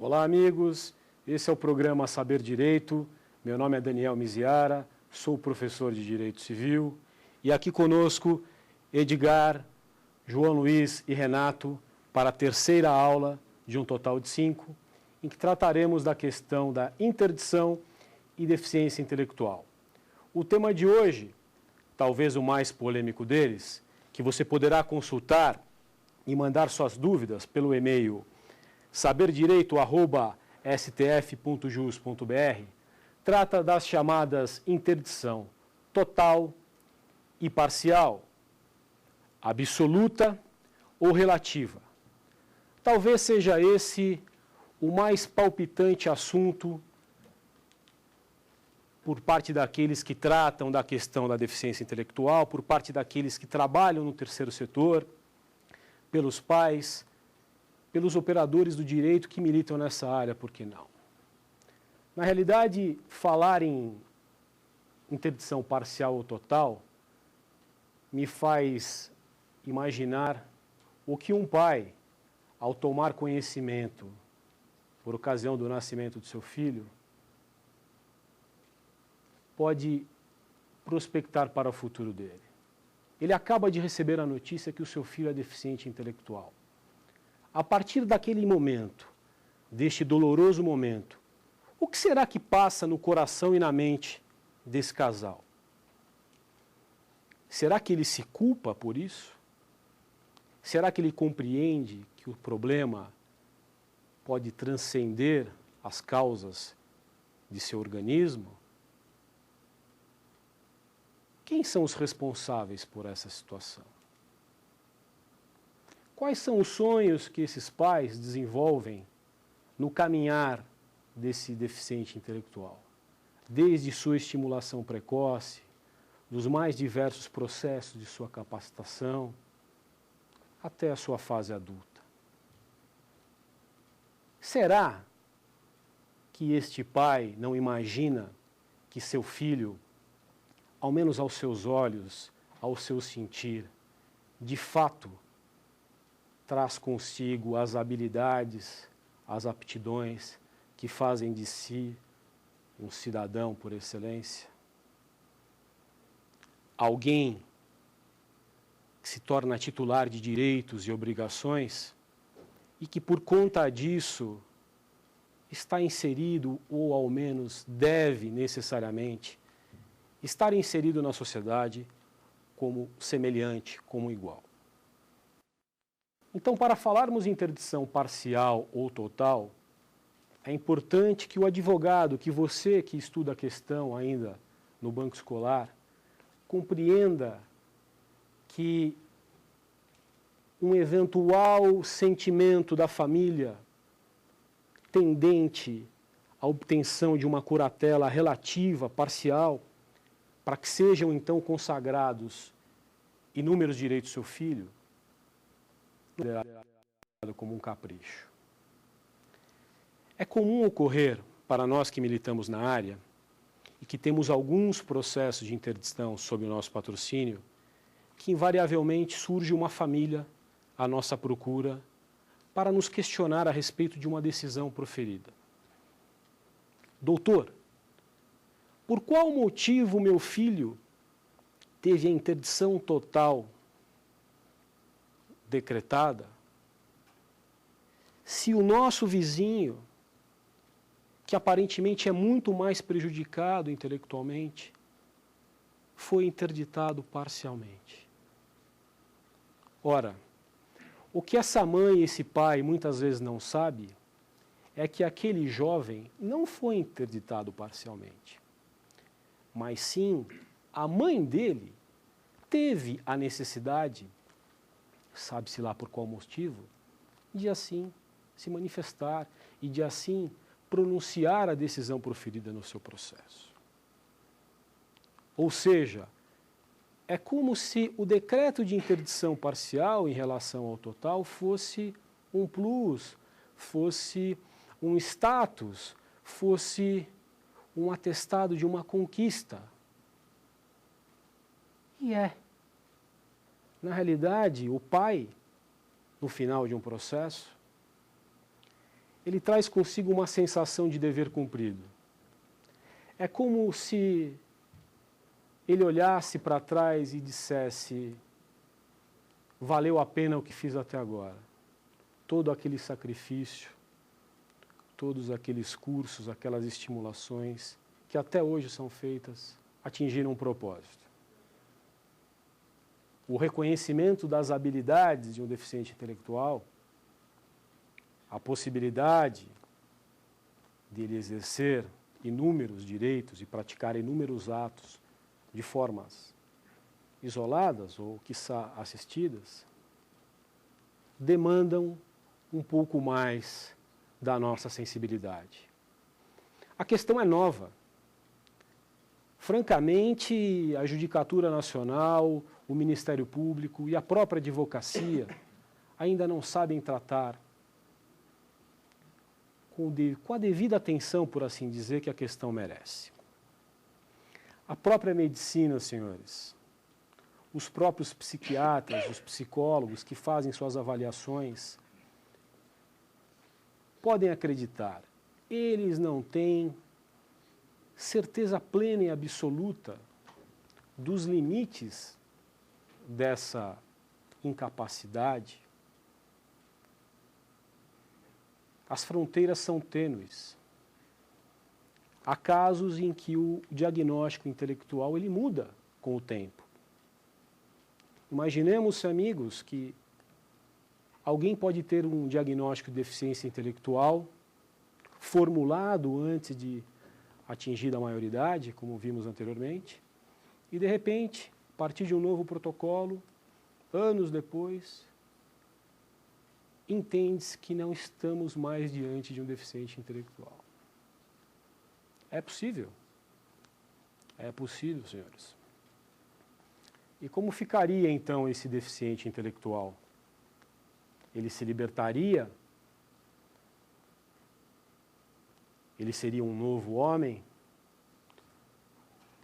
Olá, amigos. Esse é o programa Saber Direito. Meu nome é Daniel Miziara, sou professor de Direito Civil. E aqui conosco, Edgar, João Luiz e Renato, para a terceira aula de um total de 5, em que trataremos da questão da interdição e deficiência intelectual. O tema de hoje, talvez o mais polêmico deles, que você poderá consultar e mandar suas dúvidas pelo e-mail saberdireito@stf.jus.br, trata das chamadas interdição total e parcial, absoluta ou relativa. Talvez seja esse o mais palpitante assunto por parte daqueles que tratam da questão da deficiência intelectual, por parte daqueles que trabalham no terceiro setor, pelos pais, pelos operadores do direito que militam nessa área, por que não? Na realidade, falar em interdição parcial ou total me faz imaginar o que um pai, ao tomar conhecimento por ocasião do nascimento do seu filho, pode prospectar para o futuro dele. Ele acaba de receber a notícia que o seu filho é deficiente intelectual. A partir daquele momento, deste doloroso momento, o que será que passa no coração e na mente desse casal? Será que ele se culpa por isso? Será que ele compreende que o problema pode transcender as causas de seu organismo? Quem são os responsáveis por essa situação? Quais são os sonhos que esses pais desenvolvem no caminhar desse deficiente intelectual? Desde sua estimulação precoce, dos mais diversos processos de sua capacitação, até a sua fase adulta. Será que este pai não imagina que seu filho, ao menos aos seus olhos, ao seu sentir, de fato, traz consigo as habilidades, as aptidões que fazem de si um cidadão por excelência? Alguém que se torna titular de direitos e obrigações e que, por conta disso, está inserido, ou ao menos deve necessariamente, estar inserido na sociedade como semelhante, como igual. Então, para falarmos em interdição parcial ou total, é importante que o advogado, que você que estuda a questão ainda no banco escolar, compreenda que um eventual sentimento da família tendente à obtenção de uma curatela relativa, parcial, para que sejam então consagrados inúmeros direitos do seu filho, não é como um capricho. É comum ocorrer, para nós que militamos na área, e que temos alguns processos de interdição sob o nosso patrocínio, que invariavelmente surge uma família à nossa procura para nos questionar a respeito de uma decisão proferida. Doutor, por qual motivo meu filho teve a interdição total decretada, se o nosso vizinho, que aparentemente é muito mais prejudicado intelectualmente, foi interditado parcialmente? Ora, o que essa mãe e esse pai muitas vezes não sabem é que aquele jovem não foi interditado parcialmente, mas sim a mãe dele teve a necessidade, sabe-se lá por qual motivo, de assim se manifestar e de assim pronunciar a decisão proferida no seu processo. Ou seja, é como se o decreto de interdição parcial em relação ao total fosse um plus, fosse um status, fosse um atestado de uma conquista. E é. Na realidade, o pai, no final de um processo, ele traz consigo uma sensação de dever cumprido. É como se ele olhasse para trás e dissesse: valeu a pena o que fiz até agora. Todo aquele sacrifício, todos aqueles cursos, aquelas estimulações que até hoje são feitas, atingiram um propósito. O reconhecimento das habilidades de um deficiente intelectual, a possibilidade dele exercer inúmeros direitos e praticar inúmeros atos de formas isoladas ou, quiçá, assistidas, demandam um pouco mais da nossa sensibilidade. A questão é nova. Francamente, a Judicatura Nacional, o Ministério Público e a própria advocacia ainda não sabem tratar com a devida atenção, por assim dizer, que a questão merece. A própria medicina, senhores, os próprios psiquiatras, os psicólogos que fazem suas avaliações, podem acreditar, eles não têm certeza plena e absoluta dos limites dessa incapacidade. As fronteiras são tênues. Há casos em que o diagnóstico intelectual ele muda com o tempo. Imaginemos, amigos, que alguém pode ter um diagnóstico de deficiência intelectual formulado antes de atingir a maioridade, como vimos anteriormente, e de repente, a partir de um novo protocolo, anos depois, entende-se que não estamos mais diante de um deficiente intelectual. É possível. É possível, senhores. E como ficaria então esse deficiente intelectual? Ele se libertaria? Ele seria um novo homem?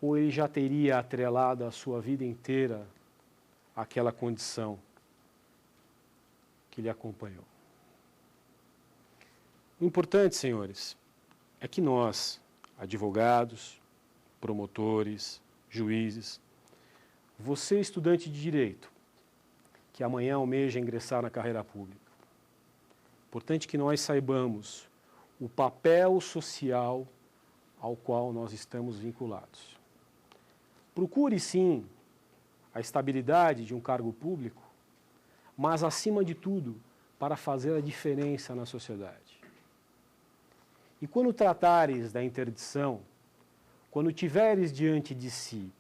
Ou ele já teria atrelado a sua vida inteira àquela condição que lhe acompanhou? O importante, senhores, é que nós, advogados, promotores, juízes, você, estudante de direito, que amanhã almeja ingressar na carreira pública, importante que nós saibamos o papel social ao qual nós estamos vinculados. Procure, sim, a estabilidade de um cargo público, mas, acima de tudo, para fazer a diferença na sociedade. E quando tratares da interdição, quando tiveres diante de si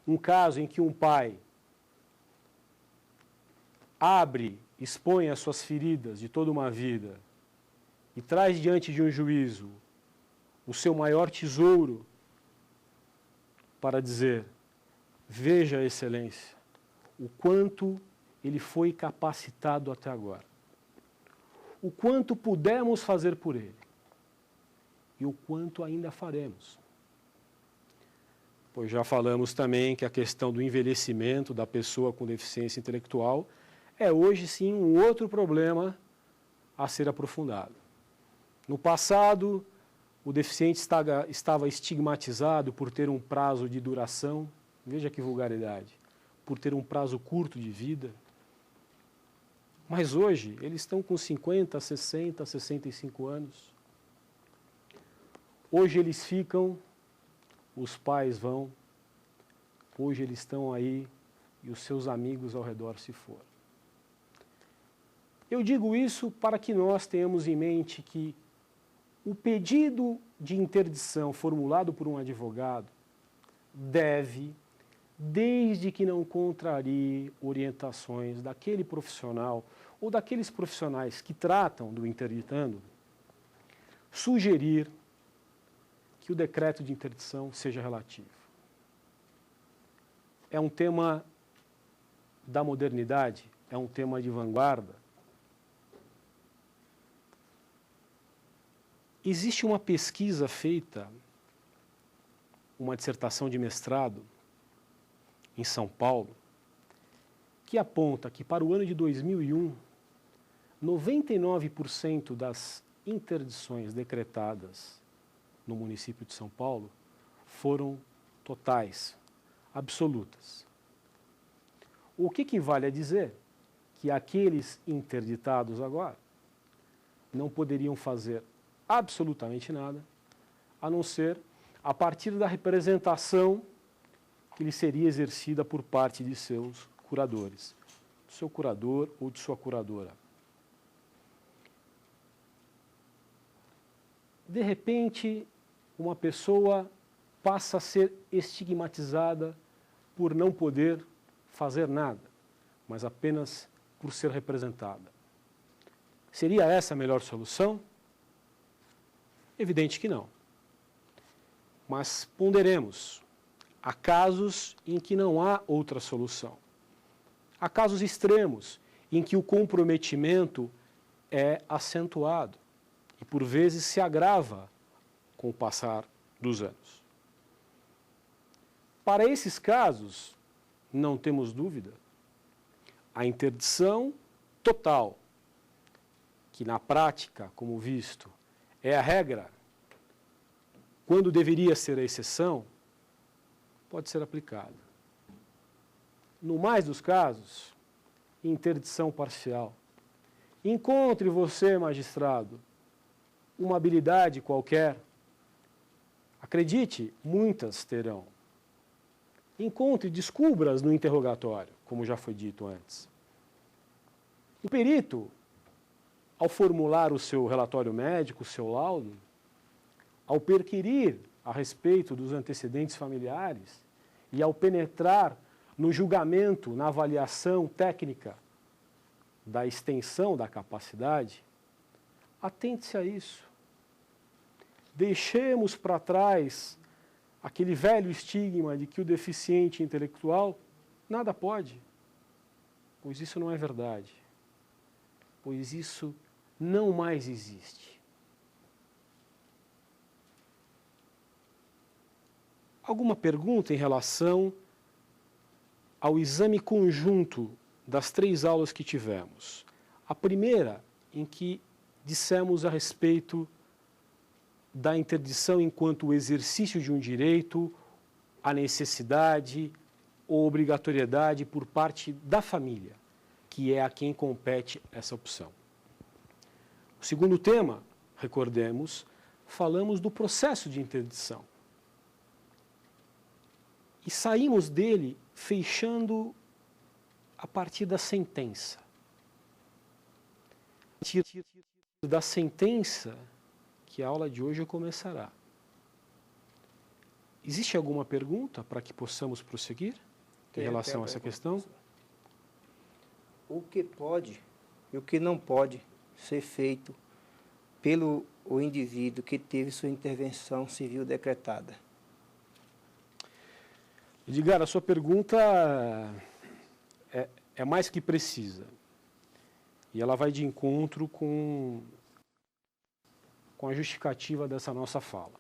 um caso em que um pai abre, expõe as suas feridas de toda uma vida e traz diante de um juízo o seu maior tesouro para dizer: veja, Excelência, o quanto ele foi capacitado até agora, o quanto pudemos fazer por ele e o quanto ainda faremos. Pois já falamos também que a questão do envelhecimento da pessoa com deficiência intelectual é hoje sim um outro problema a ser aprofundado. No passado, o deficiente estava estigmatizado por ter um prazo de duração, veja que vulgaridade, por ter um prazo curto de vida. Mas hoje, eles estão com 50, 60, 65 anos. Hoje eles ficam, os pais vão, hoje eles estão aí e os seus amigos ao redor se foram. Eu digo isso para que nós tenhamos em mente que o pedido de interdição formulado por um advogado deve, desde que não contrarie orientações daquele profissional ou daqueles profissionais que tratam do interditando, sugerir que o decreto de interdição seja relativo. É um tema da modernidade, é um tema de vanguarda. Existe uma pesquisa feita, uma dissertação de mestrado, em São Paulo, que aponta que para o ano de 2001, 99% das interdições decretadas no município de São Paulo foram totais, absolutas. O que equivale a dizer que aqueles interditados agora não poderiam fazer absolutamente nada, a não ser a partir da representação que lhe seria exercida por parte de seus curadores, do seu curador ou de sua curadora. De repente, uma pessoa passa a ser estigmatizada por não poder fazer nada, mas apenas por ser representada. Seria essa a melhor solução? Evidente que não. Mas ponderemos, há casos em que não há outra solução. Há casos extremos em que o comprometimento é acentuado e por vezes se agrava com o passar dos anos. Para esses casos, não temos dúvida, a interdição total, que na prática, como visto, é a regra, quando deveria ser a exceção, pode ser aplicada. No mais dos casos, interdição parcial. Encontre você, magistrado, uma habilidade qualquer. Acredite, muitas terão. Encontre, descubra-as no interrogatório, como já foi dito antes. O perito, ao formular o seu relatório médico, o seu laudo, ao perquirir a respeito dos antecedentes familiares e ao penetrar no julgamento, na avaliação técnica da extensão da capacidade, atente-se a isso. Deixemos para trás aquele velho estigma de que o deficiente intelectual nada pode, pois isso não é verdade, pois isso não mais existe. Alguma pergunta em relação ao exame conjunto das 3 aulas que tivemos? A primeira, em que dissemos a respeito da interdição enquanto o exercício de um direito, a necessidade ou obrigatoriedade por parte da família, que é a quem compete essa opção. O segundo tema, recordemos, falamos do processo de interdição. E saímos dele fechando a partir da sentença. A partir da sentença que a aula de hoje começará. Existe alguma pergunta para que possamos prosseguir em relação a essa questão? O que pode e o que não pode ser feito pelo indivíduo que teve sua intervenção civil decretada? Edgar, a sua pergunta é mais que precisa. E ela vai de encontro com a justificativa dessa nossa fala.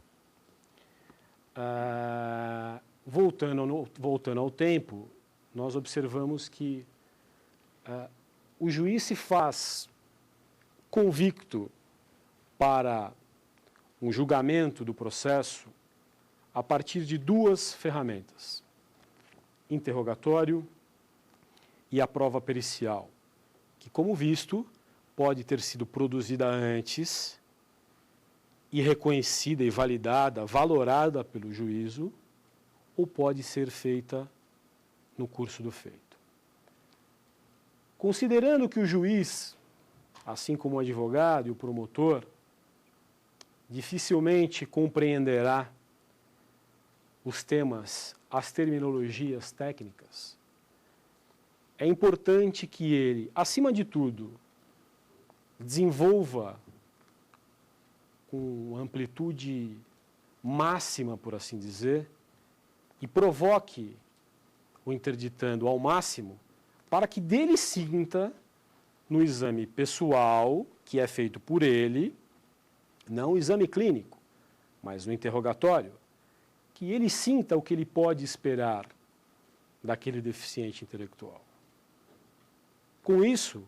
Voltando ao tempo, nós observamos que o juiz se faz convicto para um julgamento do processo a partir de 2 ferramentas: interrogatório e a prova pericial, que, como visto, pode ter sido produzida antes e reconhecida e validada, valorada pelo juízo, ou pode ser feita no curso do feito. Considerando que o juiz, assim como o advogado e o promotor, dificilmente compreenderá os temas, as terminologias técnicas, é importante que ele, acima de tudo, desenvolva com amplitude máxima, por assim dizer, e provoque o interditando ao máximo, para que dele sinta, no exame pessoal, que é feito por ele, não o exame clínico, mas no interrogatório, que ele sinta o que ele pode esperar daquele deficiente intelectual. Com isso,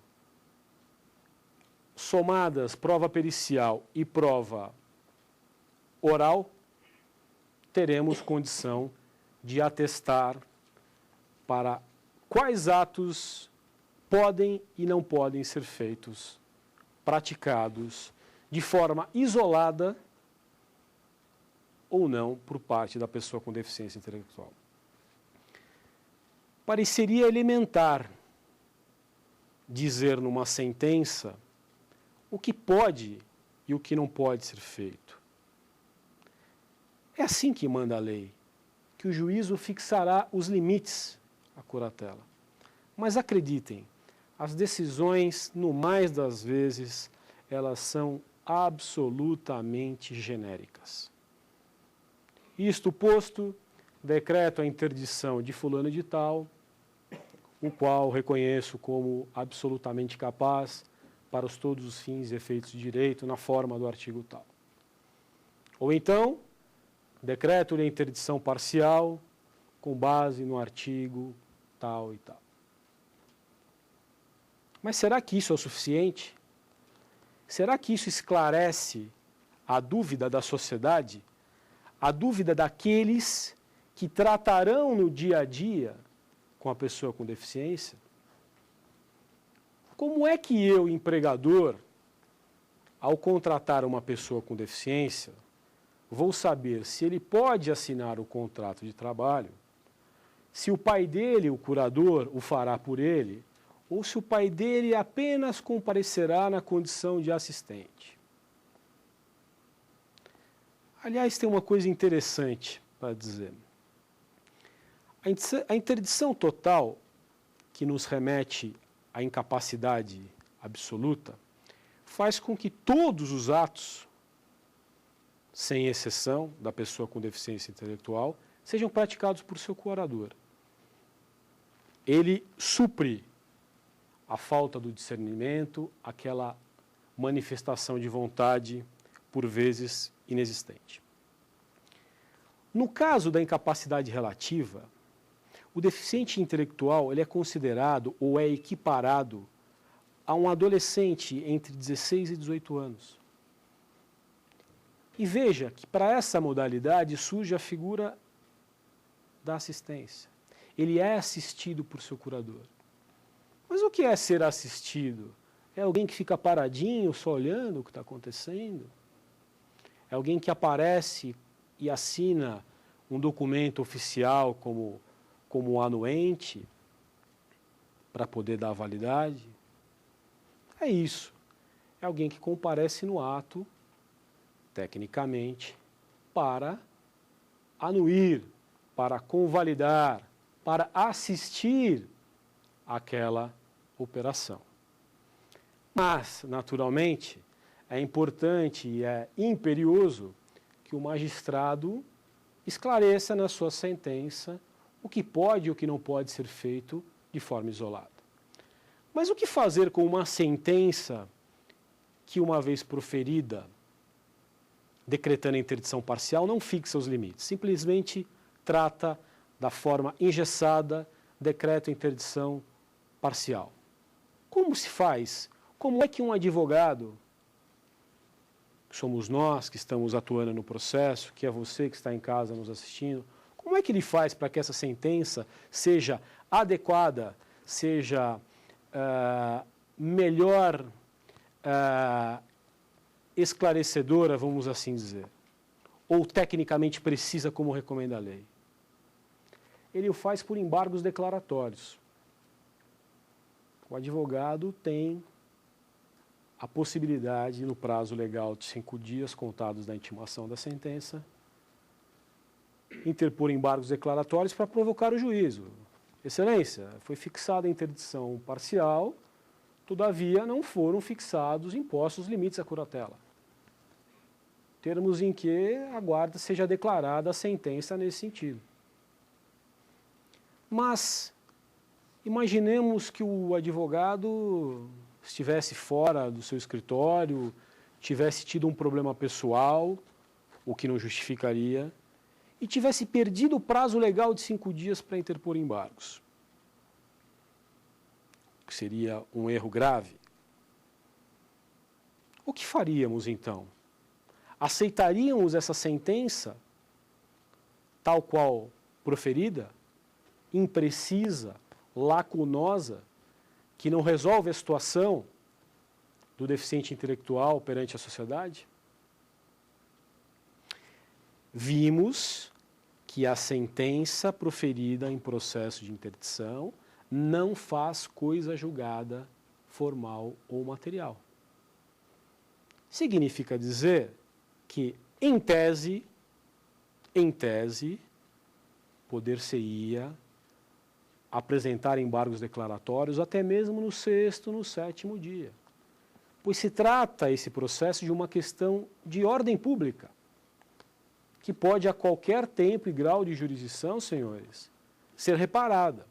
somadas prova pericial e prova oral, teremos condição de atestar para quais atos podem e não podem ser feitos, praticados de forma isolada ou não por parte da pessoa com deficiência intelectual. Pareceria elementar dizer numa sentença o que pode e o que não pode ser feito. É assim que manda a lei, que o juízo fixará os limites à curatela. Mas acreditem, as decisões, no mais das vezes, elas são absolutamente genéricas. Isto posto, decreto a interdição de fulano de tal, o qual reconheço como absolutamente capaz para todos os fins e efeitos de direito na forma do artigo tal. Ou então, decreto-lhe a interdição parcial com base no artigo tal e tal. Mas será que isso é o suficiente? Será que isso esclarece a dúvida da sociedade? A dúvida daqueles que tratarão no dia a dia com a pessoa com deficiência? Como é que eu, empregador, ao contratar uma pessoa com deficiência, vou saber se ele pode assinar o contrato de trabalho, se o pai dele, o curador, o fará por ele, ou se o pai dele apenas comparecerá na condição de assistente? Aliás, tem uma coisa interessante para dizer. A interdição total, que nos remete à incapacidade absoluta, faz com que todos os atos, sem exceção da pessoa com deficiência intelectual, sejam praticados por seu curador. Ele supre a falta do discernimento, aquela manifestação de vontade, por vezes inexistente. No caso da incapacidade relativa, o deficiente intelectual ele é considerado ou é equiparado a um adolescente entre 16 e 18 anos. E veja que para essa modalidade surge a figura da assistência. Ele é assistido por seu curador. Mas o que é ser assistido? É alguém que fica paradinho, só olhando o que está acontecendo? É alguém que aparece e assina um documento oficial como anuente para poder dar validade? É isso. É alguém que comparece no ato, tecnicamente, para anuir, para convalidar, para assistir àquela operação. Mas, naturalmente, é importante e é imperioso que o magistrado esclareça na sua sentença o que pode e o que não pode ser feito de forma isolada. Mas o que fazer com uma sentença que, uma vez proferida, decretando a interdição parcial, não fixa os limites, simplesmente trata da forma engessada, decreta a interdição parcial? Como se faz? Como é que um advogado, que somos nós que estamos atuando no processo, que é você que está em casa nos assistindo, como é que ele faz para que essa sentença seja adequada, seja melhor esclarecedora, vamos assim dizer, ou tecnicamente precisa, como recomenda a lei? Ele o faz por embargos declaratórios. O advogado tem a possibilidade, no prazo legal de 5 dias contados da intimação da sentença, interpor embargos declaratórios para provocar o juízo. Excelência, foi fixada a interdição parcial, todavia não foram fixados, impostos limites à curatela. Termos em que a guarda seja declarada a sentença nesse sentido. Mas imaginemos que o advogado estivesse fora do seu escritório, tivesse tido um problema pessoal, o que não justificaria, e tivesse perdido o prazo legal de 5 dias para interpor embargos. Que seria um erro grave. O que faríamos então? Aceitaríamos essa sentença, tal qual proferida, imprecisa, lacunosa, que não resolve a situação do deficiente intelectual perante a sociedade? Vimos que a sentença proferida em processo de interdição não faz coisa julgada formal ou material. Significa dizer que, em tese, poder-se-ia apresentar embargos declaratórios até mesmo no 6º, no 7º dia. Pois se trata esse processo de uma questão de ordem pública, que pode a qualquer tempo e grau de jurisdição, senhores, ser reparada.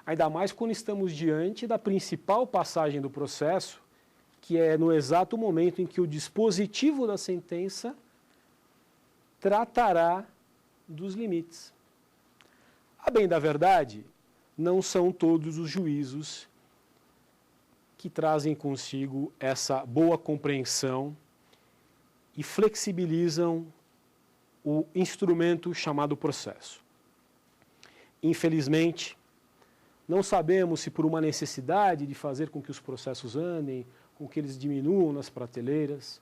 Ainda mais quando estamos diante da principal passagem do processo, que é no exato momento em que o dispositivo da sentença tratará dos limites. A bem da verdade, não são todos os juízos que trazem consigo essa boa compreensão e flexibilizam o instrumento chamado processo. Infelizmente, não sabemos se por uma necessidade de fazer com que os processos andem, com que eles diminuam nas prateleiras,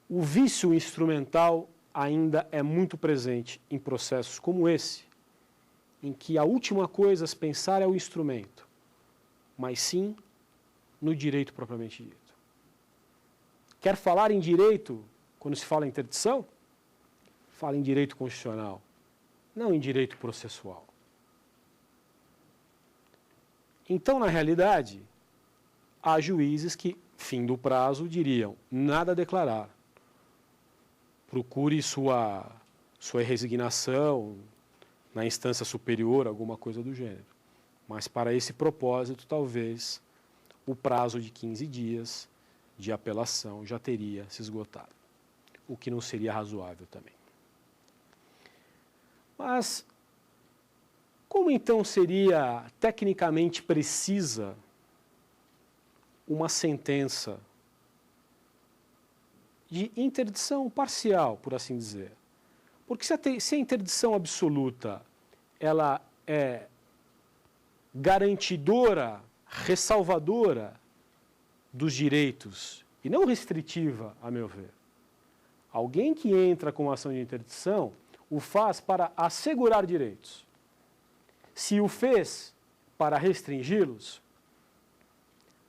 o vício instrumental ainda é muito presente em processos como esse, em que a última coisa a se pensar é o instrumento, mas sim no direito propriamente dito. Quer falar em direito quando se fala em interdição? Fala em direito constitucional, não em direito processual. Então, na realidade, há juízes que, fim do prazo, diriam nada a declarar. Procure sua resignação na instância superior, alguma coisa do gênero. Mas para esse propósito, talvez, o prazo de 15 dias de apelação já teria se esgotado, o que não seria razoável também. Mas como então seria tecnicamente precisa uma sentença de interdição parcial, por assim dizer? Porque se a interdição absoluta ela é garantidora, ressalvadora dos direitos e não restritiva, a meu ver, alguém que entra com uma ação de interdição o faz para assegurar direitos. Se o fez para restringi-los,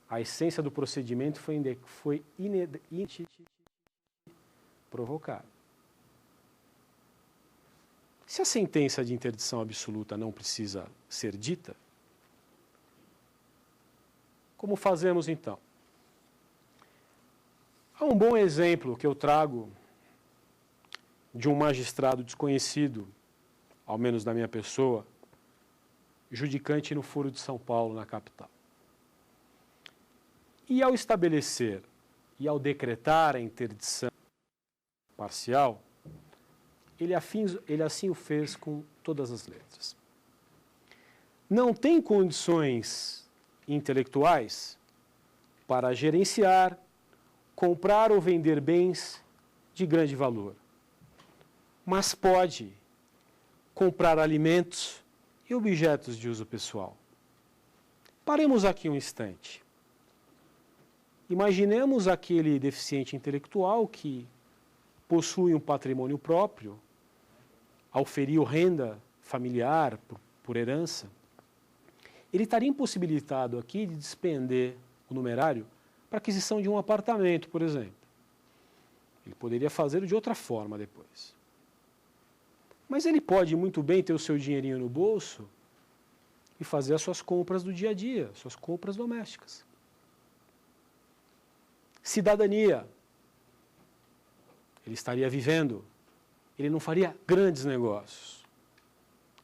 a essência do procedimento foi provocada. Se a sentença de interdição absoluta não precisa ser dita, como fazemos então? Há um bom exemplo que eu trago de um magistrado desconhecido, ao menos da minha pessoa, judicante no Foro de São Paulo, na capital. E ao estabelecer e ao decretar a interdição parcial, ele assim o fez com todas as letras. Não tem condições intelectuais para gerenciar, comprar ou vender bens de grande valor, mas pode comprar alimentos e objetos de uso pessoal. Paremos aqui um instante. Imaginemos aquele deficiente intelectual que possui um patrimônio próprio, auferiu renda familiar por herança. Ele estaria impossibilitado aqui de despender o numerário para aquisição de um apartamento, por exemplo. Ele poderia fazê-lo de outra forma depois. Mas ele pode muito bem ter o seu dinheirinho no bolso e fazer as suas compras do dia a dia, suas compras domésticas. Cidadania. Ele estaria vivendo, ele não faria grandes negócios.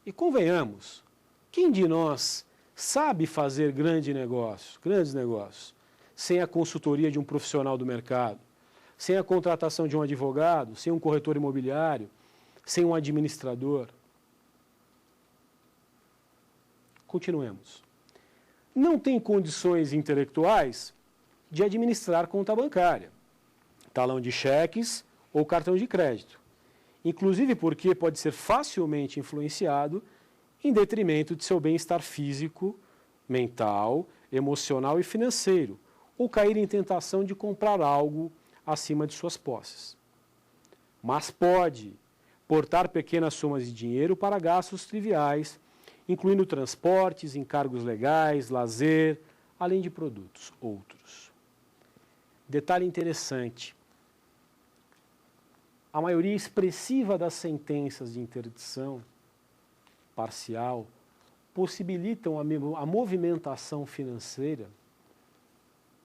E convenhamos, quem de nós sabe fazer grandes negócios, sem a consultoria de um profissional do mercado, sem a contratação de um advogado, sem um corretor imobiliário, sem um administrador? Continuemos. Não tem condições intelectuais? de administrar conta bancária, talão de cheques ou cartão de crédito, inclusive porque pode ser facilmente influenciado em detrimento de seu bem-estar físico, mental, emocional e financeiro, ou cair em tentação de comprar algo acima de suas posses. Mas pode portar pequenas somas de dinheiro para gastos triviais, incluindo transportes, encargos legais, lazer, além de produtos outros. Detalhe interessante: a maioria expressiva das sentenças de interdição parcial possibilitam a movimentação financeira